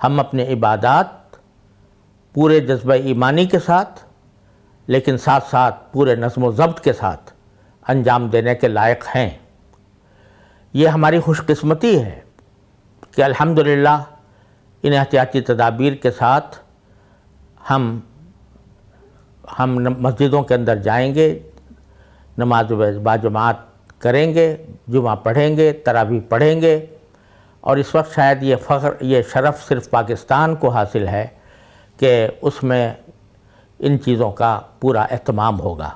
ہم اپنے عبادات پورے جذبہ ایمانی کے ساتھ لیکن ساتھ ساتھ پورے نظم و ضبط کے ساتھ انجام دینے کے لائق ہیں۔ یہ ہماری خوش قسمتی ہے کہ الحمدللہ ان احتیاطی تدابیر کے ساتھ ہم مسجدوں کے اندر جائیں گے، نماز باجماعت کریں گے، جمعہ پڑھیں گے، تراویح پڑھیں گے، اور اس وقت شاید یہ شرف صرف پاکستان کو حاصل ہے کہ اس میں ان چیزوں کا پورا اہتمام ہوگا۔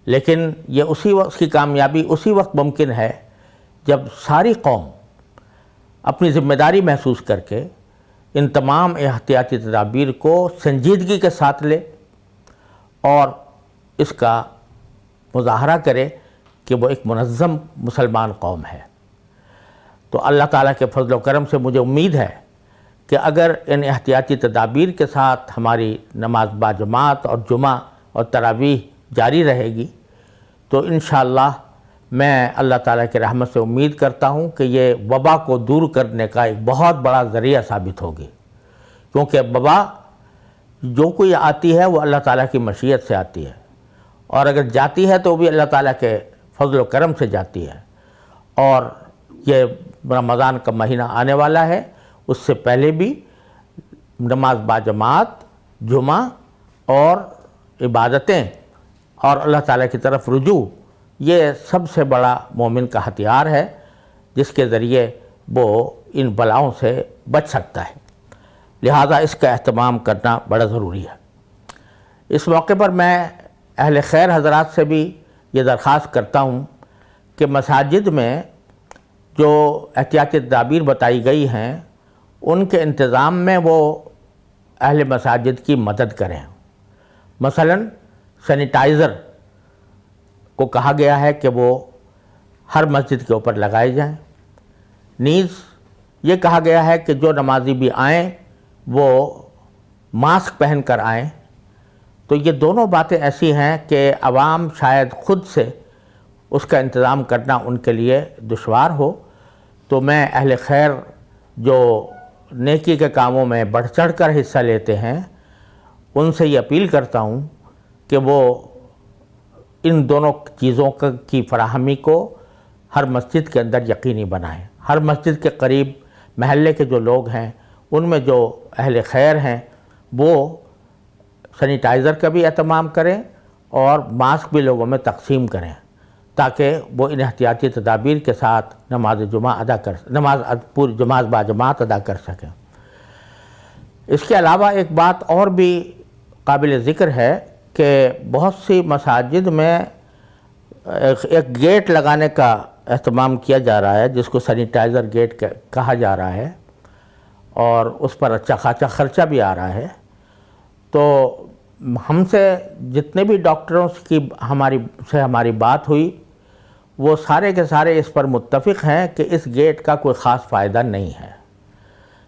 لیکن یہ اس کی کامیابی اسی وقت ممکن ہے جب ساری قوم اپنی ذمہ داری محسوس کر کے ان تمام احتیاطی تدابیر کو سنجیدگی کے ساتھ لے اور اس کا مظاہرہ کرے کہ وہ ایک منظم مسلمان قوم ہے۔ تو اللہ تعالیٰ کے فضل و کرم سے مجھے امید ہے کہ اگر ان احتیاطی تدابیر کے ساتھ ہماری نماز باجماعت اور جمعہ اور تراویح جاری رہے گی تو انشاءاللہ میں اللہ تعالیٰ کی رحمت سے امید کرتا ہوں کہ یہ وبا کو دور کرنے کا ایک بہت بڑا ذریعہ ثابت ہوگی، کیونکہ وبا جو کوئی آتی ہے وہ اللہ تعالیٰ کی مشیت سے آتی ہے، اور اگر جاتی ہے تو بھی اللہ تعالیٰ کے فضل و کرم سے جاتی ہے۔ اور یہ رمضان کا مہینہ آنے والا ہے، اس سے پہلے بھی نماز باجماعت، جمعہ اور عبادتیں اور اللہ تعالیٰ کی طرف رجوع، یہ سب سے بڑا مومن کا ہتھیار ہے جس کے ذریعے وہ ان بلاؤں سے بچ سکتا ہے۔ لہذا اس کا اہتمام کرنا بڑا ضروری ہے۔ اس موقع پر میں اہل خیر حضرات سے بھی یہ درخواست کرتا ہوں کہ مساجد میں جو احتیاطی تدابیر بتائی گئی ہیں ان کے انتظام میں وہ اہل مساجد کی مدد کریں۔ مثلا سینیٹائزر کو کہا گیا ہے کہ وہ ہر مسجد کے اوپر لگائے جائیں، نیز یہ کہا گیا ہے کہ جو نمازی بھی آئیں وہ ماسک پہن کر آئیں۔ تو یہ دونوں باتیں ایسی ہیں کہ عوام شاید خود سے اس کا انتظام کرنا ان کے لیے دشوار ہو، تو میں اہل خیر جو نیکی کے کاموں میں بڑھ چڑھ کر حصہ لیتے ہیں ان سے یہ اپیل کرتا ہوں کہ وہ ان دونوں چیزوں کی فراہمی کو ہر مسجد کے اندر یقینی بنائیں۔ ہر مسجد کے قریب محلے کے جو لوگ ہیں ان میں جو اہل خیر ہیں وہ سینیٹائزر کا بھی اہتمام کریں اور ماسک بھی لوگوں میں تقسیم کریں تاکہ وہ ان احتیاطی تدابیر کے ساتھ نماز باجماعت ادا کر سکیں۔ اس کے علاوہ ایک بات اور بھی قابل ذکر ہے کہ بہت سی مساجد میں ایک گیٹ لگانے کا اہتمام کیا جا رہا ہے جس کو سینیٹائزر گیٹ کہا جا رہا ہے، اور اس پر اچھا خاصا خرچہ بھی آ رہا ہے۔ تو ہم سے جتنے بھی ڈاکٹروں کی ہماری بات ہوئی وہ سارے کے سارے اس پر متفق ہیں کہ اس گیٹ کا کوئی خاص فائدہ نہیں ہے،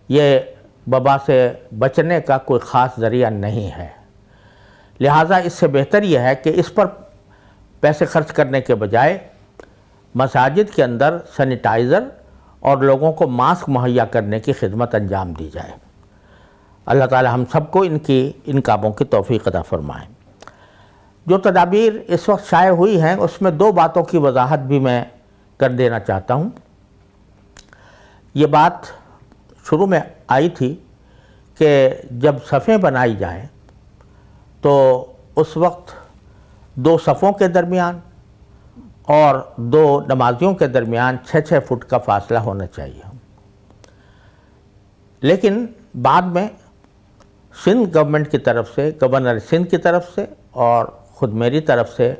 یہ وبا سے بچنے کا کوئی خاص ذریعہ نہیں ہے۔ لہٰذا اس سے بہتر یہ ہے کہ اس پر پیسے خرچ کرنے کے بجائے مساجد کے اندر سینیٹائزر اور لوگوں کو ماسک مہیا کرنے کی خدمت انجام دی جائے۔ اللہ تعالی ہم سب کو ان کاموں کی توفیق عطا فرمائے۔ جو تدابیر اس وقت شائع ہوئی ہیں اس میں دو باتوں کی وضاحت بھی میں کر دینا چاہتا ہوں۔ یہ بات شروع میں آئی تھی کہ جب صفیں بنائی جائیں تو اس وقت دو صفوں کے درمیان اور دو نمازیوں کے درمیان 6 فٹ کا فاصلہ ہونا چاہیے، لیکن بعد میں سندھ گورنمنٹ کی طرف سے، گورنر سندھ کی طرف سے اور خود میری طرف سے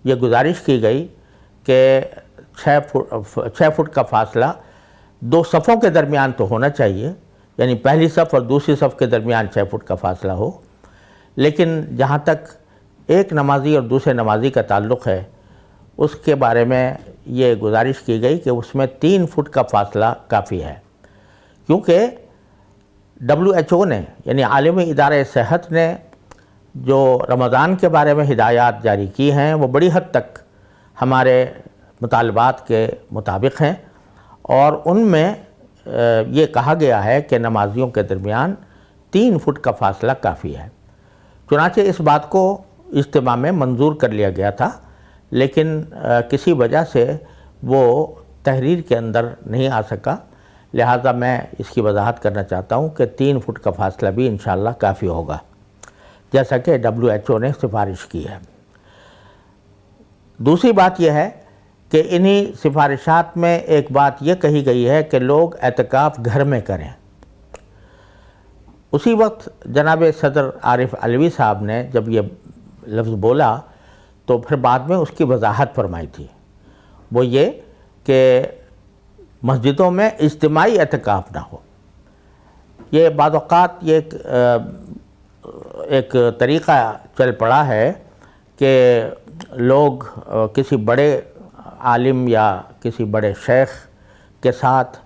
یہ گزارش کی گئی کہ 6 فٹ کا فاصلہ دو صفوں کے درمیان تو ہونا چاہیے، یعنی پہلی صف اور دوسری صف کے درمیان 6 فٹ کا فاصلہ ہو، لیکن جہاں تک ایک نمازی اور دوسرے نمازی کا تعلق ہے اس کے بارے میں یہ گزارش کی گئی کہ اس میں 3 فٹ کا فاصلہ کافی ہے، کیونکہ WHO نے یعنی عالمی ادارہ صحت نے جو رمضان کے بارے میں ہدایات جاری کی ہیں وہ بڑی حد تک ہمارے مطالبات کے مطابق ہیں، اور ان میں یہ کہا گیا ہے کہ نمازیوں کے درمیان 3 فٹ کا فاصلہ کافی ہے۔ چنانچہ اس بات کو اجتماع میں منظور کر لیا گیا تھا، لیکن کسی وجہ سے وہ تحریر کے اندر نہیں آ سکا، لہٰذا میں اس کی وضاحت کرنا چاہتا ہوں کہ 3 فٹ کا فاصلہ بھی انشاءاللہ کافی ہوگا، جیسا کہ WHO نے سفارش کی ہے۔ دوسری بات یہ ہے کہ انہی سفارشات میں ایک بات یہ کہی گئی ہے کہ لوگ اعتکاف گھر میں کریں۔ اسی وقت جناب صدر عارف علوی صاحب نے جب یہ لفظ بولا تو پھر بعد میں اس کی وضاحت فرمائی تھی، وہ یہ کہ مسجدوں میں اجتماعی اعتکاف نہ ہو۔ یہ بعض اوقات یہ ایک طریقہ چل پڑا ہے کہ لوگ کسی بڑے عالم یا کسی بڑے شیخ کے ساتھ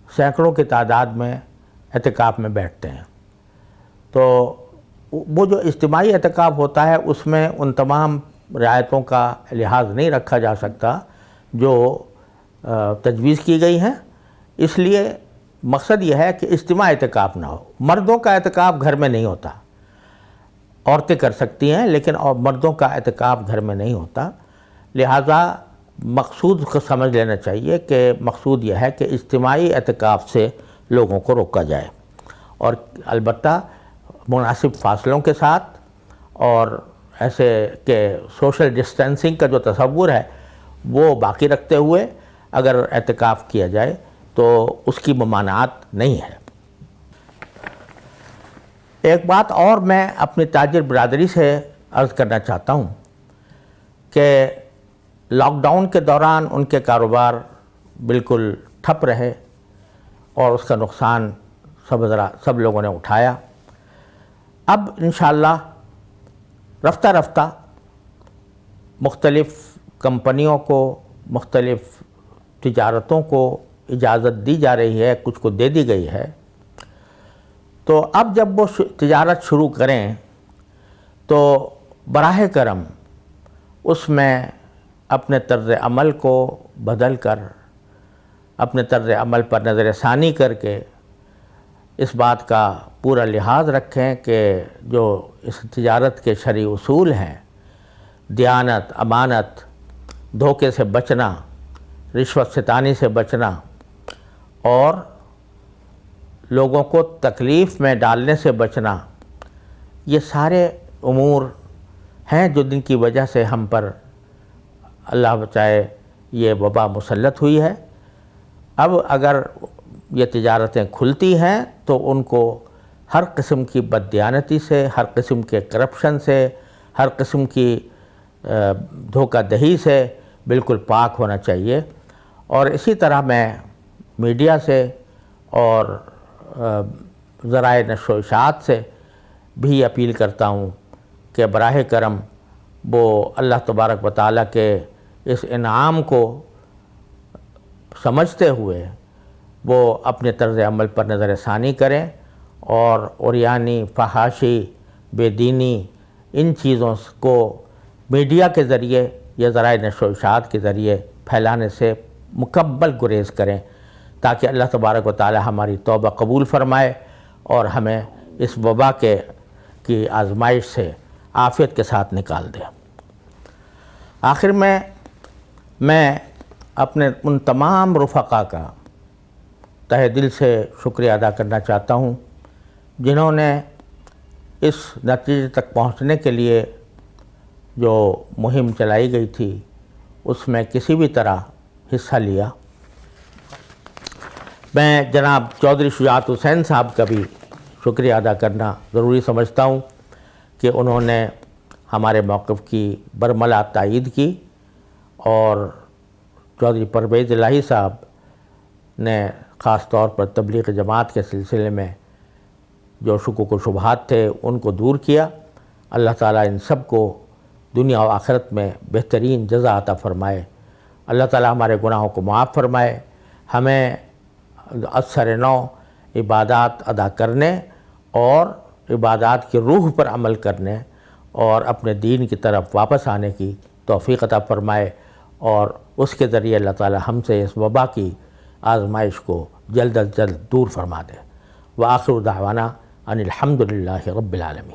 سینکڑوں کی تعداد میں اعتکاف میں بیٹھتے ہیں، تو وہ جو اجتماعی اعتکاف ہوتا ہے اس میں ان تمام رعایتوں کا لحاظ نہیں رکھا جا سکتا جو تجویز کی گئی ہیں۔ اس لیے مقصد یہ ہے کہ اجتماعی اعتکاف نہ ہو۔ مردوں کا اعتکاف گھر میں نہیں ہوتا، عورتیں کر سکتی ہیں لیکن مردوں کا اعتکاف گھر میں نہیں ہوتا، لہٰذا مقصود کو سمجھ لینا چاہیے کہ مقصود یہ ہے کہ اجتماعی اعتکاف سے لوگوں کو روکا جائے، اور البتہ مناسب فاصلوں کے ساتھ، اور ایسے کہ سوشل ڈسٹینسنگ کا جو تصور ہے وہ باقی رکھتے ہوئے اگر اعتکاف کیا جائے تو اس کی ممانعت نہیں ہے۔ ایک بات اور میں اپنی تاجر برادری سے عرض کرنا چاہتا ہوں کہ لاک ڈاؤن کے دوران ان کے کاروبار بالکل ٹھپ رہے اور اس کا نقصان سب لوگوں نے اٹھایا۔ اب انشاءاللہ رفتہ رفتہ مختلف کمپنیوں کو، مختلف تجارتوں کو اجازت دی جا رہی ہے، کچھ کو دے دی گئی ہے، تو اب جب وہ تجارت شروع کریں تو براہ کرم اس میں اپنے طرز عمل کو بدل کر، اپنے طرز عمل پر نظر ثانی کر کے اس بات کا پورا لحاظ رکھیں کہ جو اس تجارت کے شرعی اصول ہیں، دیانت، امانت، دھوکے سے بچنا، رشوت ستانی سے بچنا اور لوگوں کو تکلیف میں ڈالنے سے بچنا، یہ سارے امور ہیں جو جن کی وجہ سے ہم پر اللہ بچائے یہ وبا مسلط ہوئی ہے۔ اب اگر یہ تجارتیں کھلتی ہیں تو ان کو ہر قسم کی بددیانتی سے، ہر قسم کے کرپشن سے، ہر قسم کی دھوکہ دہی سے بالکل پاک ہونا چاہیے۔ اور اسی طرح میں میڈیا سے اور ذرائع نشر و اشاعت سے بھی اپیل کرتا ہوں کہ براہ کرم وہ اللہ تبارک و تعالیٰ کے اس انعام کو سمجھتے ہوئے وہ اپنے طرز عمل پر نظر ثانی کریں اور عریانی، فحاشی، بے دینی، ان چیزوں کو میڈیا کے ذریعے یا ذرائع نشر و اشاعت کے ذریعے پھیلانے سے مکمل گریز کریں، تاکہ اللہ تبارک و تعالی ہماری توبہ قبول فرمائے اور ہمیں اس وبا کی آزمائش سے عافیت کے ساتھ نکال دے۔ آخر میں اپنے ان تمام رفقا کا تہہ دل سے شکریہ ادا کرنا چاہتا ہوں جنہوں نے اس نتیجے تک پہنچنے کے لیے جو مہم چلائی گئی تھی اس میں کسی بھی طرح حصہ لیا۔ میں جناب چودھری شجاعت حسین صاحب کا بھی شکریہ ادا کرنا ضروری سمجھتا ہوں کہ انہوں نے ہمارے موقف کی برملا تائید کی، اور چودھری پرویز الہی صاحب نے خاص طور پر تبلیغ جماعت کے سلسلے میں جو شکوک و شبہات تھے ان کو دور کیا۔ اللہ تعالیٰ ان سب کو دنیا و آخرت میں بہترین جزا عطا فرمائے۔ اللہ تعالیٰ ہمارے گناہوں کو معاف فرمائے، ہمیں اثر نو عبادات ادا کرنے اور عبادات کی روح پر عمل کرنے اور اپنے دین کی طرف واپس آنے کی توفیق عطا فرمائے، اور اس کے ذریعے اللہ تعالیٰ ہم سے اس وبا کی آزمائش کو جلد از جلد دور فرما دے۔ وآخر دعوانا ان الحمد للہ رب العالمین۔